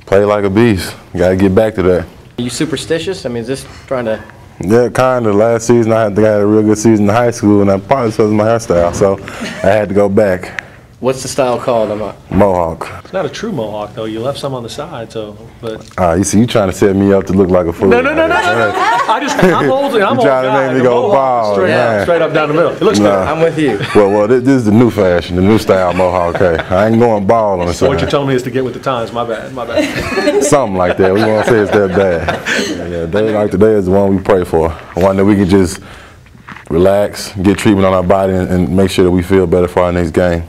Play like a beast. Got to get back to that. Are you superstitious? I mean, is this trying to... Yeah, kind of. Last season, I think I had a real good season in high school, and that probably because of my hairstyle, so I had to go back. What's the style called? Mohawk. It's not a true mohawk, though. You left some on the side, so, but... You see, you trying to set me up to look like a fool. No. I'm old. I'm old trying to guy. make me The go mohawk bald, straight up down the middle. It looks good. I'm with you. Well, this is the new fashion, the new style Mohawk. Okay, I ain't going bald on the So side. what you're telling me is to get with the times. My bad. Something like that. We won't say it's that bad. Yeah, day like today is the one we pray for. One that we can just relax, get treatment on our body, and make sure that we feel better for our next game.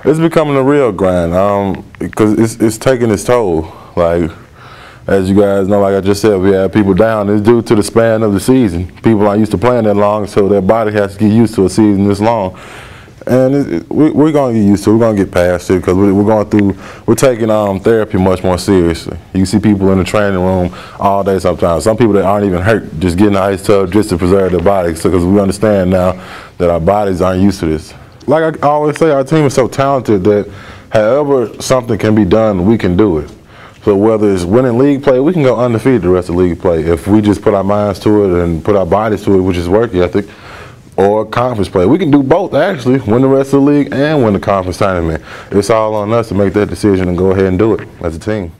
It's becoming a real grind because it's taking its toll. Like, as you guys know, like I just said, we have people down. It's due to the span of the season. People aren't used to playing that long, so their body has to get used to a season this long. And we're going to get used to it. We're going to get past it because we're taking therapy much more seriously. You see people in the training room all day sometimes. Some people that aren't even hurt just get in the ice tub just to preserve their bodies because we understand now that our bodies aren't used to this. Like I always say, our team is so talented that however something can be done, we can do it. So whether it's winning league play, we can go undefeated the rest of league play if we just put our minds to it and put our bodies to it, which is work ethic, or conference play. We can do both, actually, win the rest of the league and win the conference tournament. It's all on us to make that decision and go ahead and do it as a team.